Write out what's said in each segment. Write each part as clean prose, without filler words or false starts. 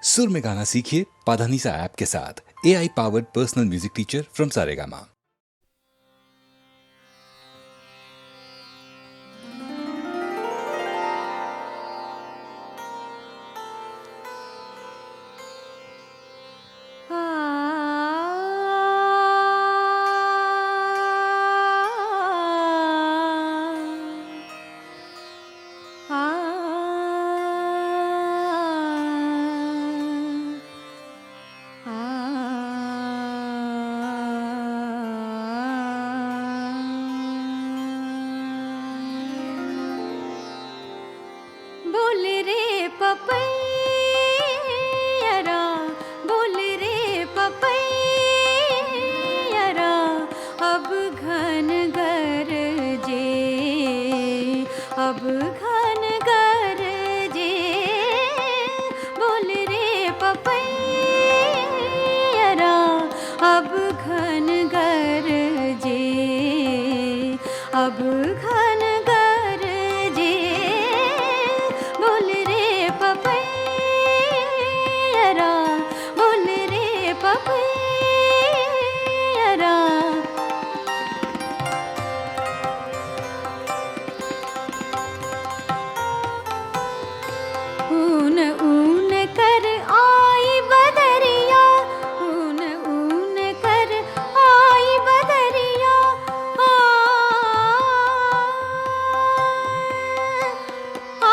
सुर में गाना सीखिए पाधानीसा ऐप के साथ। AI powered personal music teacher from Saregama. बोल रे पपैयरा, बोल रे पपैयरा, अब घन गरजे, अब घन गरजे। बोल रे पपैयरा, अब घन गरजे, अब घन गरजे। बोल रे पपैयरा, बोल रे पपैयरा। ऊन ऊन कर आई बदरिया, ऊन ऊन कर आई बदरिया। आ, आ,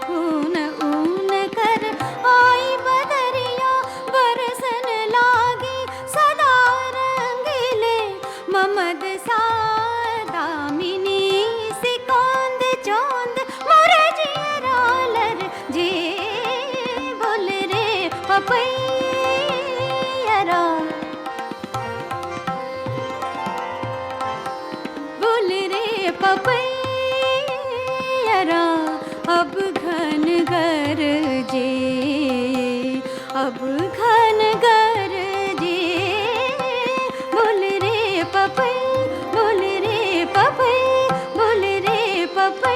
ऊन ऊन कर आई बदरिया, बरसन लागी सदा रंगीले। ममद सा दामिनी सिकोंद चोंद मोर जियरा लरजे। बोल रे पपैयरा, बोल रे पपैयरा, अब घन गरजे, अब घन गरजे। बोल रे पपै, बोल रे पपै, बोल रे पपैयरा।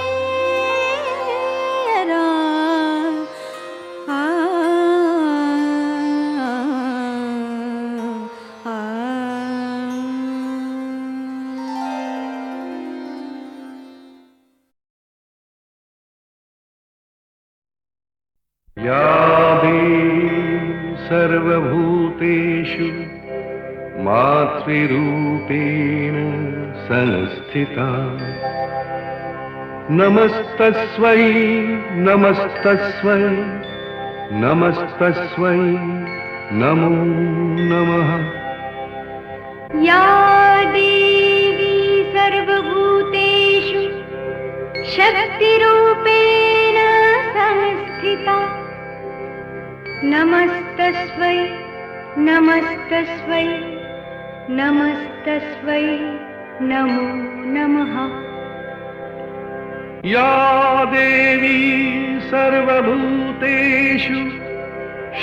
आ, आ, आ। या देवी सर्वभूतेषु मातृरूपेण संस्थिता, नमस्तस्यै नमस्तस्यै नमस्तस्यै नमो नमः। या देवी सर्वभूतेषु शक्तिरूपेण संस्थिता, नमस्तस्यै नमस्तस्यै नमस्तस्यै नमो नमः। या देवी सर्वभूतेषु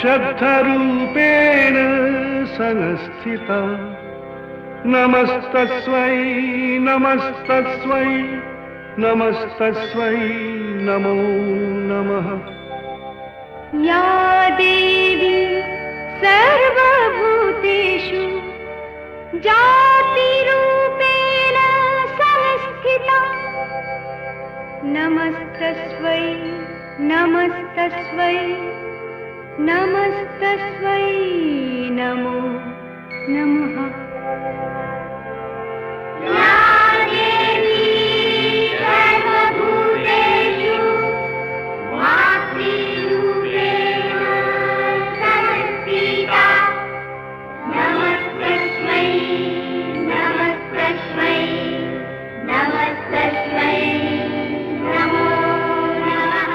शक्तिरूपेण संस्थिता, नमस्तस्यै नमस्तस्यै नमस्तस्यै नमो नमः। या देवी सर्वभूतेषु जातिरूपेण संस्थिता, नमस्तस्यै नमस्तस्यै नमस्तस्यै नमो नमः। या देवी सर्वभूतेषु मातृरूपेण संस्थिता, नमस्तस्मै नमस्तस्मै नमस्तस्मै नमो नमः।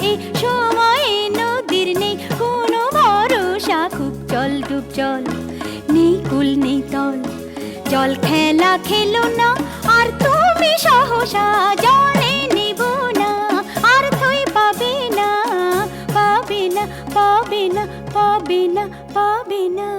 এই সময়ে নদীর নেই কোনো ভরসা, খুব চল ডুব চল, নেই কুল নেই তল, জল খেলা খেলো না আর তুমি সহসা, জলে নেব না আর থই পাবে না, পাবে না পাবে না পাবে না পাবে না।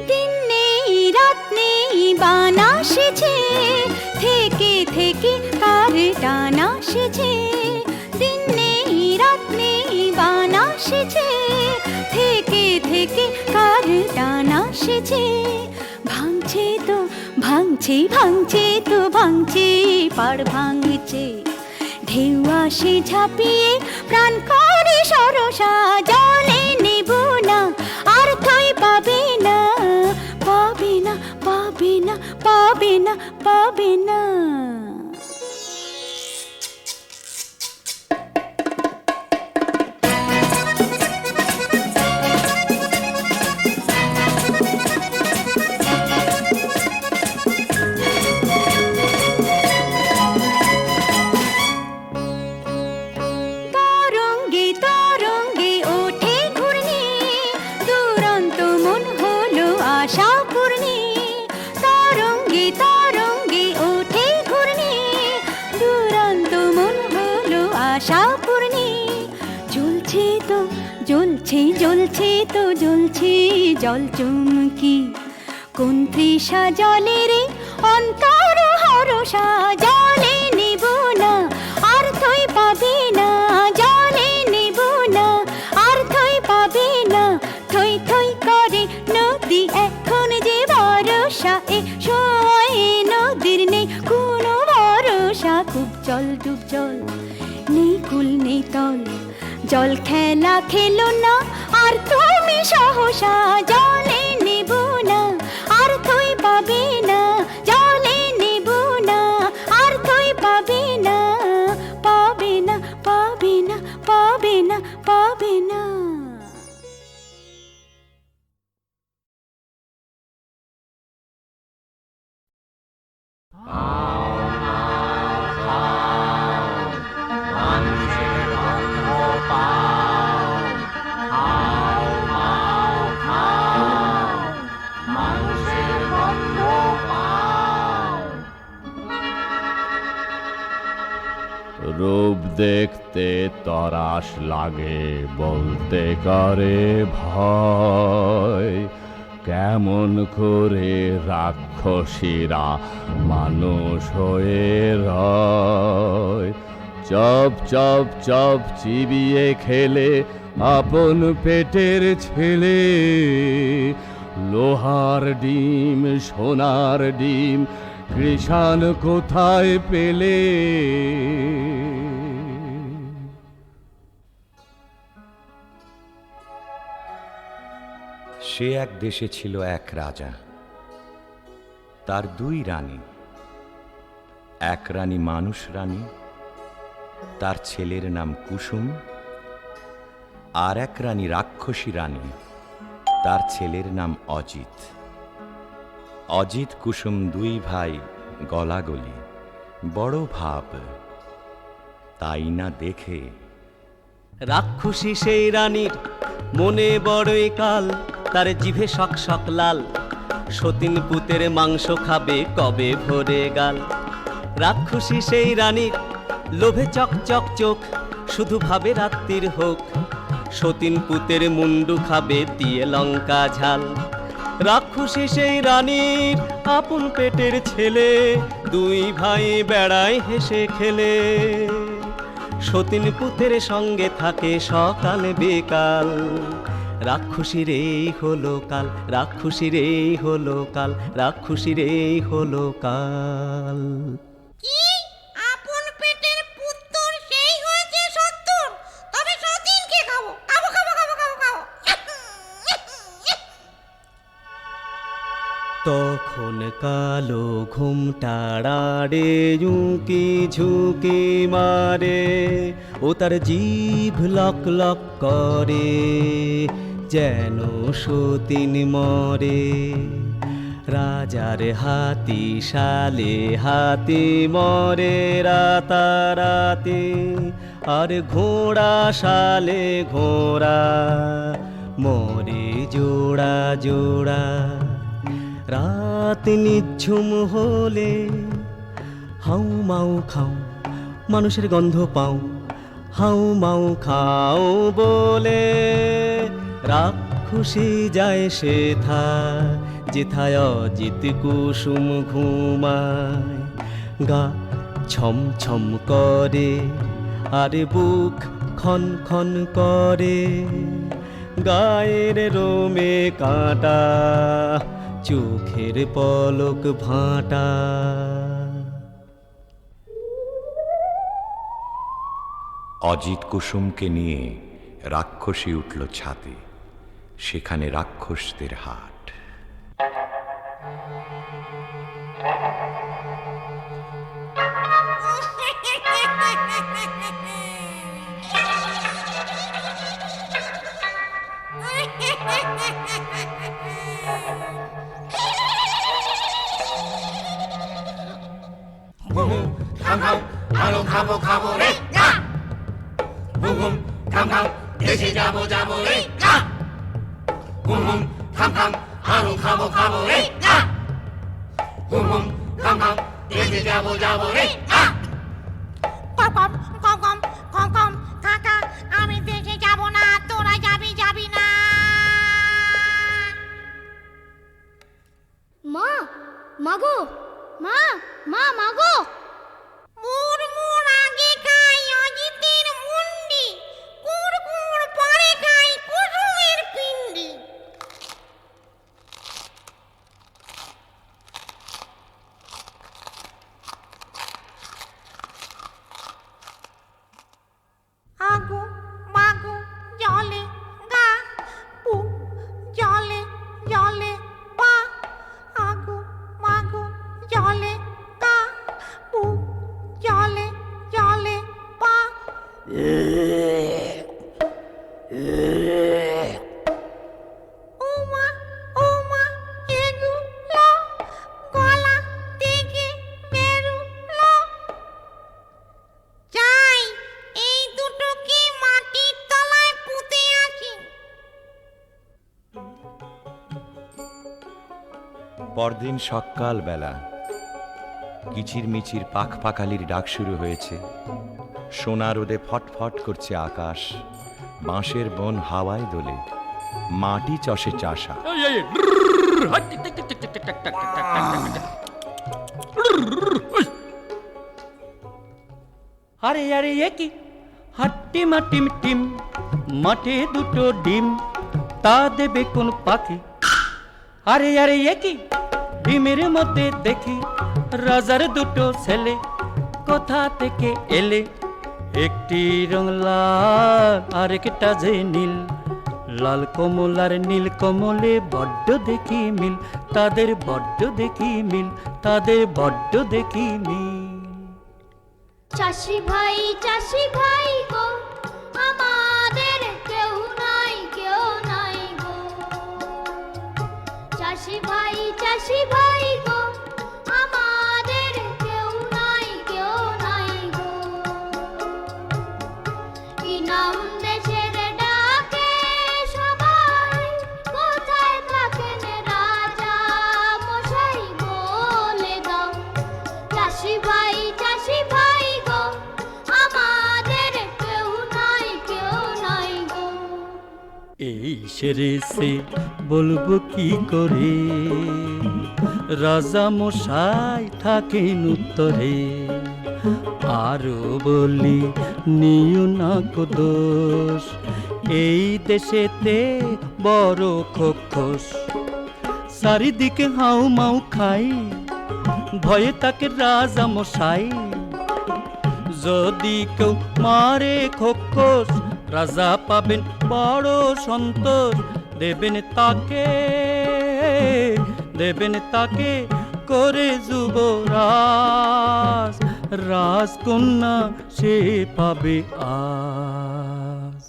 দিন নেই রাত নেই বান আসেছে, থেকে থেকে কার টান আসেছে, দিন নেই রাত নেই বান আসেছে, থেকে থেকে কার টান আসেছে, ভাঙছে তো ভাঙছে ভাঙছে তো ভাঙছে পাড় ভাঙছে, ঢেউ আসে ঝাঁপিয়ে প্রাণ করে সরসা, জলে নেব না আর থই পাবে না, পাবে না পাবে না পাবে না পাবে না। তরঙ্গে তরঙ্গে ওঠে ঘূর্ণি, দুরন্ত মন হলো আশা পূর্ণি, তরঙ্গে তরঙ্গে ওঠে ঘূর্ণি, দুরন্ত মন হলো আশা পূর্ণি, জ্বলছে তো জ্বলছে জ্বলছে তো জ্বলছে জল চুমকি, কোন তৃষা জলের অন্তর হরসা, জলে নেব না আর থই পাবে না, জলে নেব না আর থই পাবে না, থই থই করে নদী এখন যে ভরসা, এ সময়ে নদীর নেই কোনো ভরসা, খুব চল ডুব চল, নেই কুল নেই তল, জল খেলা খেলো না আর তুমি সহসা, জলে নেব না আর থই পাবে না, জলে নেব না আর থই পাবে না, পাবে না পাবে না পাবে না পাবে না। রূপ দেখতে তরাস লাগে বলতে করে ভয়, কেমন করে রাক্ষসীরা মানুষ হয়ে রয়, চপ চপ চপ চিবিয়ে খেলে আপন পেটের ছেলে, লোহার ডিম সোনার ডিম কৃষাণ কোথায় পেলে। সে এক দেশে ছিল এক রাজা, তার দুই রানী, এক রানী মানুষ রানী, তার ছেলের নাম কুসুম, আর এক রানী রাক্ষসী রানী, তার ছেলের নাম অজিত। অজিত কুসুম দুই ভাই গলাগলি, বড় ভাব, তাই না দেখে রাক্ষসী সেই রানীর মনে বড়ই কাল, তার জিভে শক শক লাল, সতীন পুতের মাংস খাবে কবে ভরে গাল। রাক্ষসী সেই রানীর লোভে চক চক চোখ, শুধু ভাবে রাত্রির হোক, সতীন পুতের মুন্ডু খাবে দিয়ে লঙ্কা ঝাল। রাক্ষসী সেই রানীর আপন পেটের ছেলে, দুই ভাই বেড়ায় হেসে খেলে, সতীন পুতের সঙ্গে থাকে সকাল বেকাল। রাক্ষসীর এই হলো কাল, রাক্ষসীর এই হলো কাল, রাক্ষসীর এই হলো কাল। কি আপন পেটের পুত্তর সেই হয়েছে ৭০, তবে সতীনকে খাবো খাবো খাবো খাবো খাবো খাবো। তখন কালো ঘুমটাড়াড়ে ঝুঁকি ঝুঁকি মারে, ও তার জিভ লক লক করে, যেন সতীন মরে। রাজার হাতি শালে হাতি মরে রাতারাতি, আর ঘোড়া শালে ঘোড়া মরে জোড়া জোড়া। রাত নিঝুম হলে হাউ মাউ খাও, মানুষের গন্ধ পাও, হাউ মাউ খাও বলে। রাক্ষসী যায় সেথা, যেথায় অজিত কুসুম ঘুমায়। গা ছম ছম করে, আরে বুক খন খন করে, গায়ের রোমে কাঁটা, চোখের পলক ভাঁটা। অজিত কুসুমকে নিয়ে রাক্ষসী উঠল ছাদে, সেখানে রাক্ষসদের হাট। ভালো খাবো খাবো রে, হুম হুম থাম থাম দেশে যাবো যাবো রে, হুম হুম থাম থাম আরো খাবো খাবো রে, হুম হুম থাম থাম দেশে যাবো যাবো রে। কম কম কম কম কম কাকা, আমি দেশে যাব না, তোরা যাবি যাবি না। মা মাগো, মা মা মাগো। মুর মুর আগে খাই অজিতের মুন্ডি, কুড় কুড় পরে খাই কুসুমের পিন্ডি। আগু মাগু জলে গা, পু জলে জলে পা, আগু মাগু জলে গা, পু জলে জলে পা। ওমা ওমা এগুলো গলা থেকে বেরুলো, চাই এই দুটোকে মাটির তলায় পুঁতে আছি। পরদিন সকাল বেলা কিচির মিচির পাখ পাখালির ডাক শুরু হয়েছে। সোনা রোদে ফটফট করছে আকাশ, বাঁশের বন হাওয়ায় দোলে, মাটি চষে চাষা। আরে আরে এ কি হাট্টি মাটিম টিম, মাঠে দুটো ডিম, তা দেবে কোন পাখি? আরে আরে এ কি ডিমের মধ্যে দেখি রাজার দুটো ছেলে, কোথা থেকে এলে? একটি রং লাল আরেকটা যে নীল, লাল কমল আর নীল কমলে বড্ড দেখি মিল, তাদের বড্ড দেখি মিল, তাদের বড্ড দেখি মিল। চাষি ভাই গো, আমাদের কেউ নাই গো। চাষি ভাই গো, আমাদের কেউ নাই গো। ইনাম দেশের ডাকে সবাই, কোথায় থাকেন রাজা মশাই বলে দাও। চাষি ভাই গো, আমাদের কেউ নাই গো। এই সেরে সে বলবো কি করে, রাজা মশাই থাকেন উত্তরে। আরো বলি নিও না কো দোষ, এই দেশেতে বড় খোখস। চারিদিকে হাউ মাউ খাই, ভয়ে তাকে রাজা মশাই। যদি কেউ মারে খোখস, রাজা পাবেন বড় সন্তোষ, দেবেন তাকে দেবেন তাকে করে যুবরাজ, রাজকন্যা সে পাবে আজ।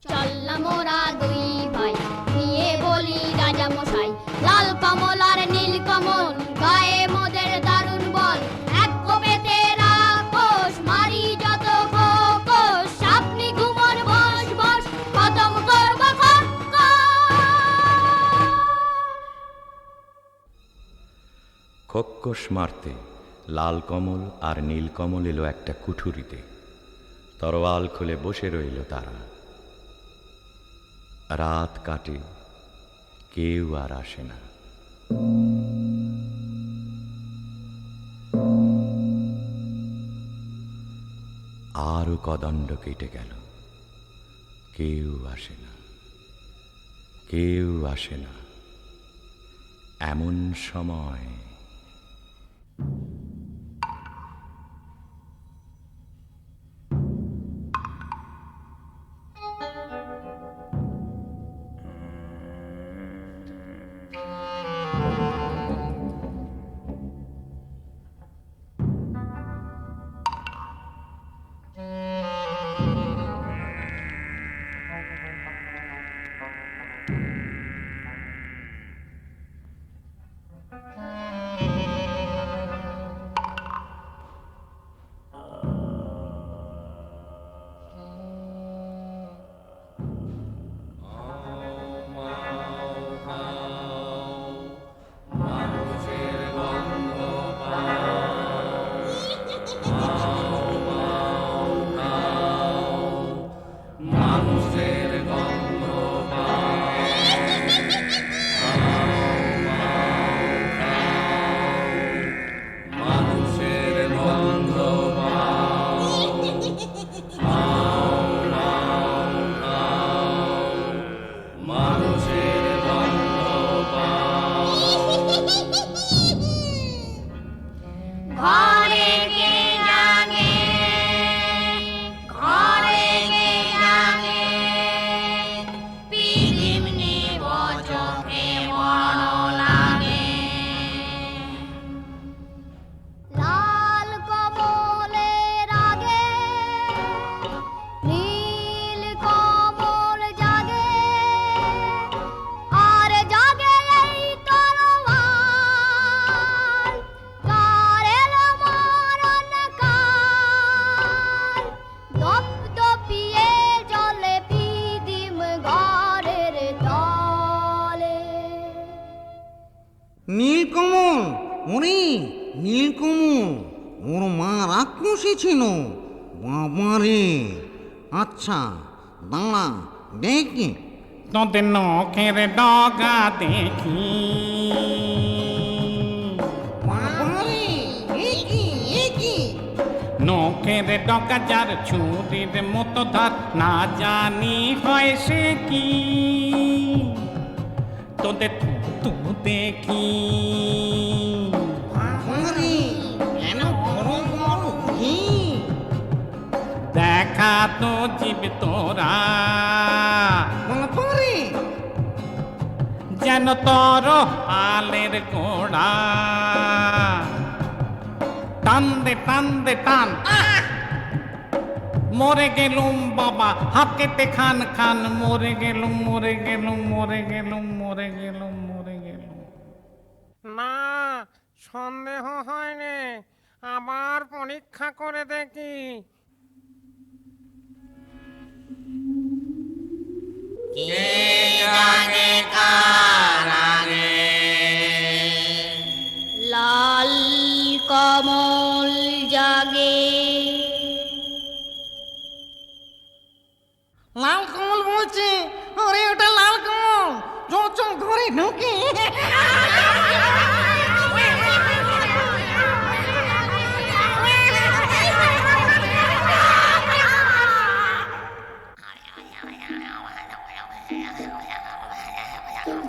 চললাম মোরা দুই ভাই নিয়ে বলি রাজা মশাই, লাল কমল আর নীল কমল গায়ে মোদের দারুণ বল, এক কোপেতে রাক্ষস মারি যত খোকস, আপনি ঘুমন বস বস খতম করব খোক্কস মারতে লাল কমল আর নীল কমল এলো একটা কুঠুরিতে, তরোয়াল খুলে বসে রইল তারা। রাত কাটে, কেউ আর আসে না। আরো কদণ্ড কেটে গেল, কেউ আসে না, কেউ আসে না। এমন সময় নীলকমল, ওরে নীলকমল, ওর মা রাক্ষসী ছিল বাবারে। আচ্ছা দাঁড়া দেখি। তোদের নখের ডগা দেখি, বাবারে এ কি? নখের ডগা যার ছুরির মতো ধার, না জানি হয় সে কি। তোদের তু দেখি, বাবারে কেন বড় বড় ঘি? দেখা তো জীব তোরা, বাবারে যেন তোর আলের গোড়া। টান দে টান দে টান, মরে গেলুম বাবা হাত কেটে খান খান, মরে গেলুম মরে গেলুম মরে গেলুম মরে গেলুম মরে গেলুম। না সন্দেহ হয়নি, আবার পরীক্ষা করে দেখি। লাল কমল জাগে। লাল কমল বলছে, আরে ওটা লাল কমল, চল চল ঘরে ঢুকে।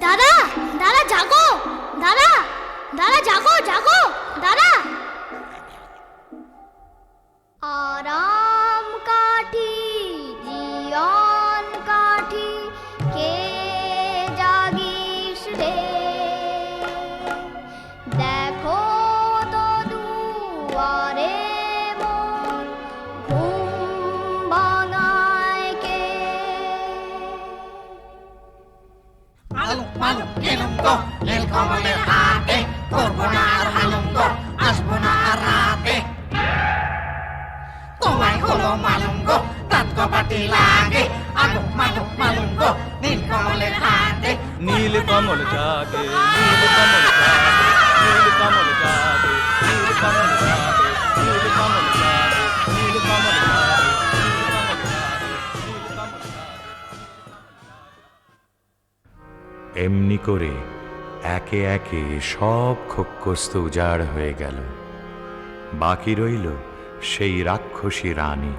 দাদা দাদা জাগো, দাদা দাদা জাগো জাগো দাদা। আরাম কাঠি জীবন কাঠি, কে জাগিস রে মালঙ্গ নীল কমলের হাতে, করবো না আর মালঙ্গ, আসবো না আর রাতে। তোমায় হলো মালঙ্গ, দাঁত কপাটি লাগে, আগো মাগো মালঙ্গ নীল কমলের হাতে। নীল কমল জাগে, নীল কমল জাগে, নীল কমল জাগে, নীল কমল জাগে, নীল কমল জাগে, নীল কমল জাগে, নীল কমল জাগে। এমনি করে একে একে সব খোক্কস্ত উজাড় হয়ে গেল। বাকি রইল সেই রাক্ষসী রানী।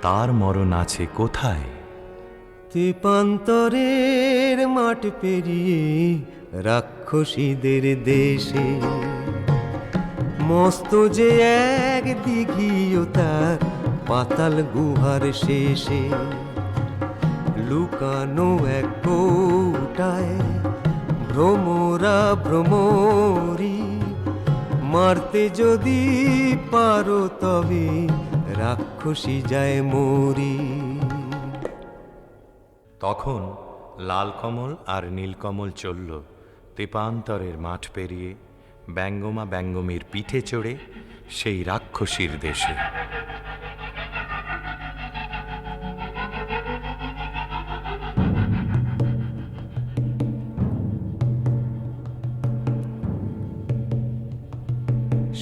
তার মরণ আছে কোথায়? তেপান্তরের মাঠ পেরিয়ে রাক্ষসীদের দেশে, মস্ত যে এক দিঘিও তার পাতাল গুহার শেষে। লুকানো এক কৌটায় ভ্রমরা ভ্রমরি, মারতে যদি পারো তবে রাক্ষসী যায় মরি। তখন লাল কমল আর নীলকমল চলল তেপান্তরের মাঠ পেরিয়ে ব্যঙ্গমা ব্যঙ্গমীর পিঠে চড়ে সেই রাক্ষসীর দেশে।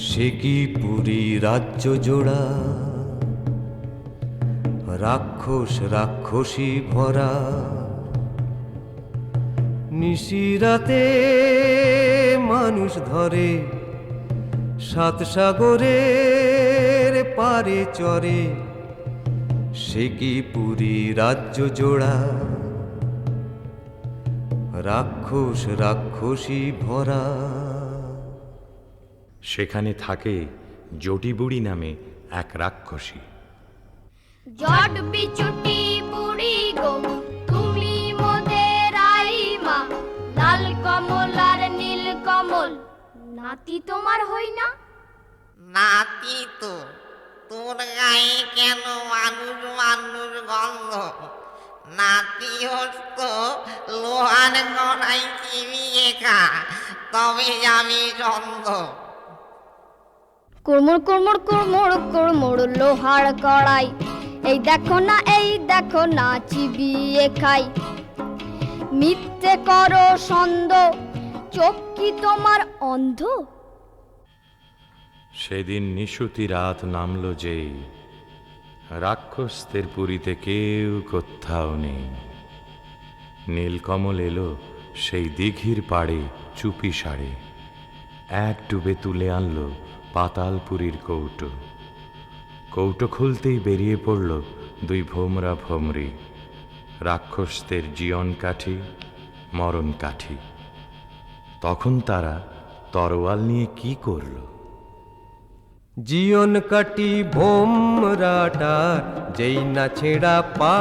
সে কি পুরী রাজ্য জোড়া, রাক্ষস রাক্ষসী ভরা। নিশিরাতে মানুষ ধরে, সাত সাগরের পারে চরে। সে কি পুরী রাজ্য জোড়া, রাক্ষস রাক্ষসী ভরা। সেখানে থাকে জটিবুড়ি নামে এক রাক্ষসী। জট বিচুটি বুড়ি গো, তুমি মোদের আইমা। লাল কমল আর নীল কমল নাতি তোমার হই না? নাতি তো, তোর গায়ে কেন মানুষ মানুষ গন্ধ? নাতি হতো লোহার গড়াই চিবিয়ে খা, তবে যাবি চন্দ। কুড়মুড় কুড়মুড় কুড়মুড় কুড়মুড় লোহার কড়াই, এই দেখো না চিবিয়ে খাই। মিথ্যে করো সন্দ, চোখ কি তোমার অন্ধ? সেদিন নিশুতি রাত নামল যেই, রাক্ষসদের পুরীতে কেউ কোথাও নেই। নীলকমল এলো সেই দিঘির পাড়ে চুপি সারে, এক ডুবে তুলে আনলো পাতালপুরীর কৌটো। কৌটো খুলতেই বেরিয়ে পড়ল দুই ভোমরা ভোমরি, রাক্ষসদের জীবন কাঠি মরণ কাঠি। তখন তারা তরোয়াল নিয়ে কি করল? জীবন কাটি ভোমরাটার যেই না ছেঁড়া পা,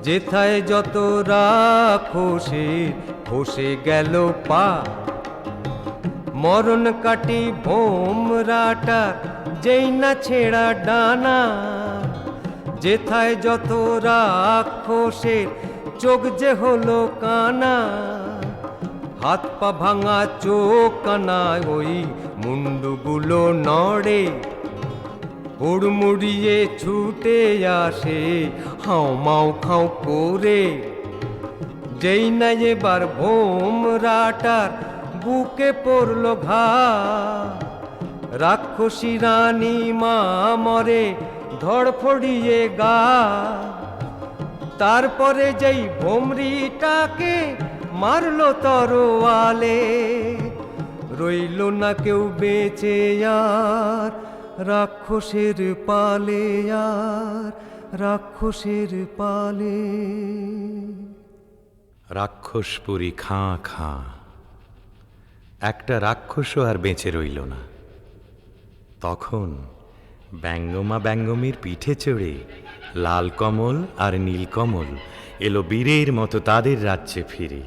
যেথায় যত রাক্ষসে খসে গেল পা। মরণ কাটি ভোমরাটার যেই না ছেঁড়া ডানা, যেথায় যত রাক্ষসের চোখ যে হলো কানা। হাত পা ভাঙা চোখ কানায় ওই মুন্ডুগুলো নড়ে, হুড়মুড়িয়ে ছুটে আসে হাও মাও খাও করে। যেই না এবার ভোমরাটার বুকে পড়ল ঘা, রাক্ষসী রানী মা মরে ধড়ফড়িয়ে গা। তারপরে যেই ভোমরিটাকে মারলো তরোয়ালে, রইল না কেউ বেঁচে আর রাক্ষসের পালে, আর রাক্ষসের পালে। রাক্ষসপুরী খাঁ খাঁ, একটা রাক্ষসও আর বেঁচে রইল না। তখন ব্যঙ্গমা ব্যঙ্গমীর পিঠে চড়ে লাল কমল আর নীলকমল এলো বীরের মতো তাদের রাজ্যে ফিরে।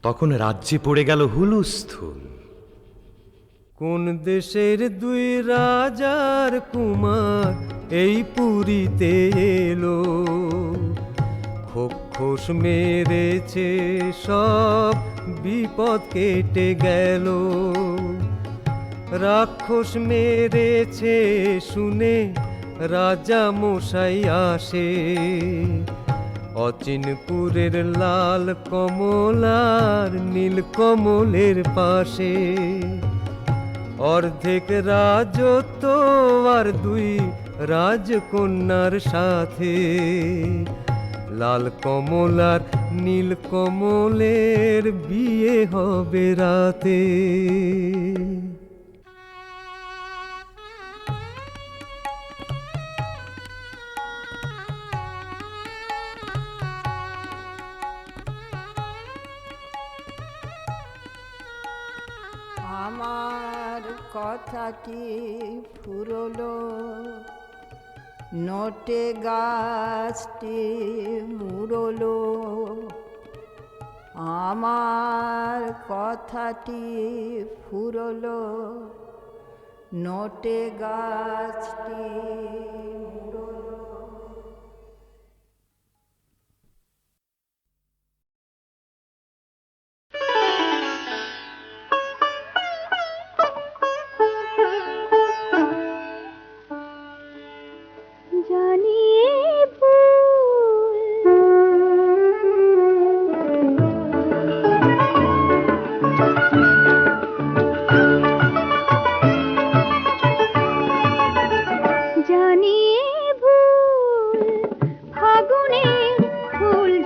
তখন রাজ্যে পড়ে গেল হুলুস্থুল। কোন দেশের দুই রাজার কুমার এই পুরীতে এলো, রাক্ষস মেরেছে সব বিপদ কেটে গেল, রাক্ষস মেরেছে শুনে রাজা মশাই আসে, অচিনপুরের লাল কমলার নীল কমলের পাশে, অর্ধেক রাজত্ব আর দুই রাজকন্যার সাথে, লাল কমলার নীল কমলের বিয়ে হবে রাতে। আমার কথাটি ফুরলো, নোটে গাছটি মুড়লো, আমার কথাটি ফুরলো, নোটে গাছটি মুড়লো।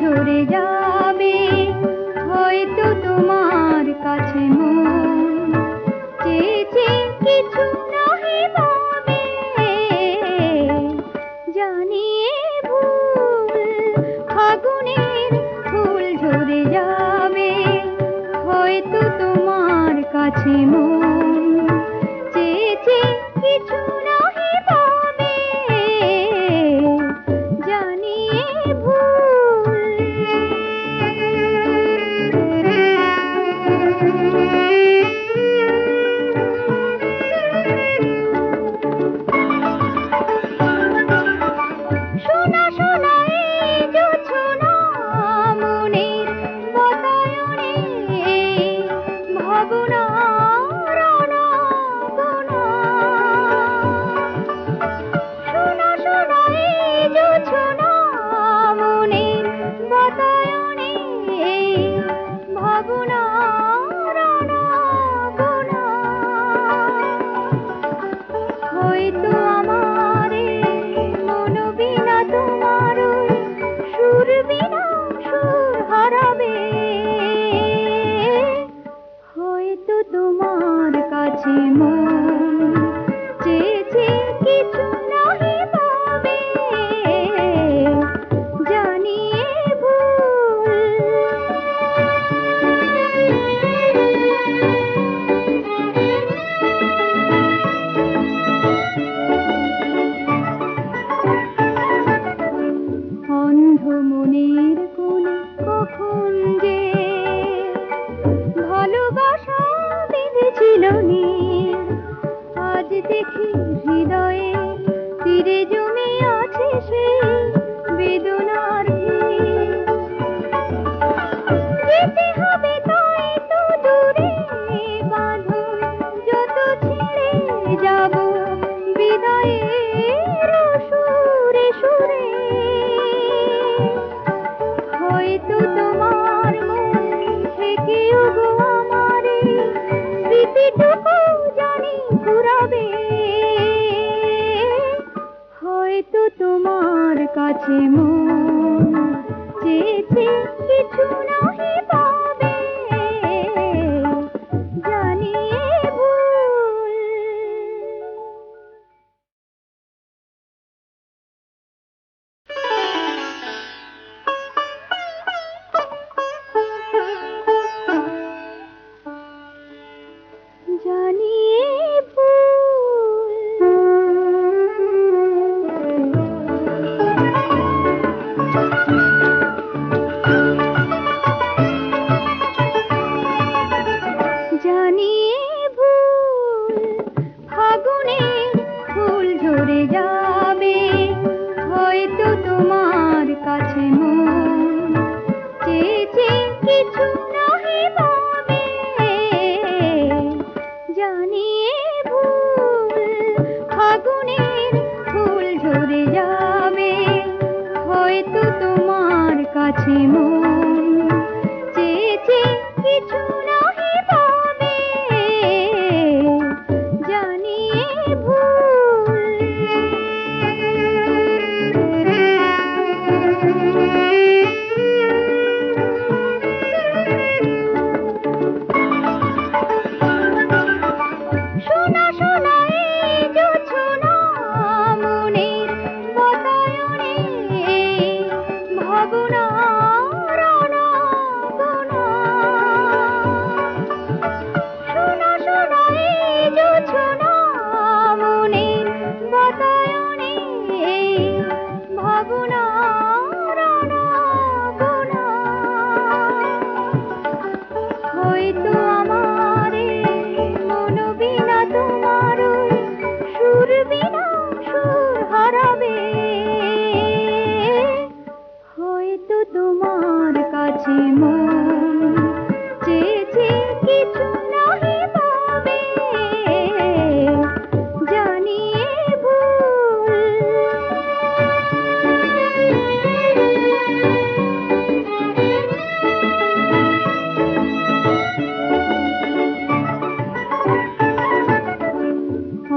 ঝরে যাবে হয়তো তোমার কাছে মন জানিয়ে ভুল ফাগুনের ফুল ঝরে যাবে, হয়তো তোমার কাছে মন চেয়েছে কিছু নাহি পাবে, জানিয়ে শোনা শোনা এই জোছনা মনের বাতায়নে ভাবনা রানা গোনা। শোনা শোনা এই জোছনা মনের বাতায়নে ভাবনা রানা গোনা। হয়তো আমার মন বিনা তোমার সুর বিনা সুর হারাবে, হয়তো তোমার কাছে মন চেয়েছে কিছু নাহি পাবে, জানিয়ে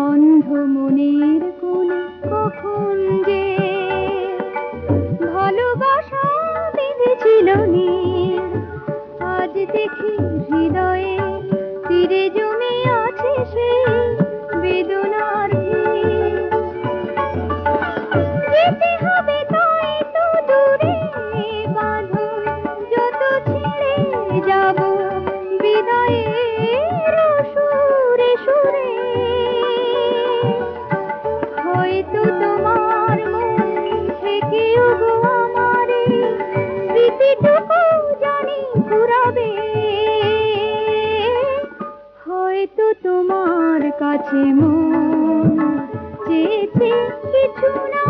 অন্ধ মনের কোণে কখন যে ভালোবাসা বেঁধেছিল নীল, আজ দেখি হৃদয়ে তীরে জমে আছে সেই বেদনার ঢেউ। যেতে হবে তাই তো দূরে বাঁধন যত ছেড়ে যাব বিদায়ের সুরে সুরে, হয়তো তোমার মন থেকেও গো আমারে স্মৃতিটুকু জানি ঘুরাবে, হয়তো তোমার কাছে মন চেয়েছে কিছু না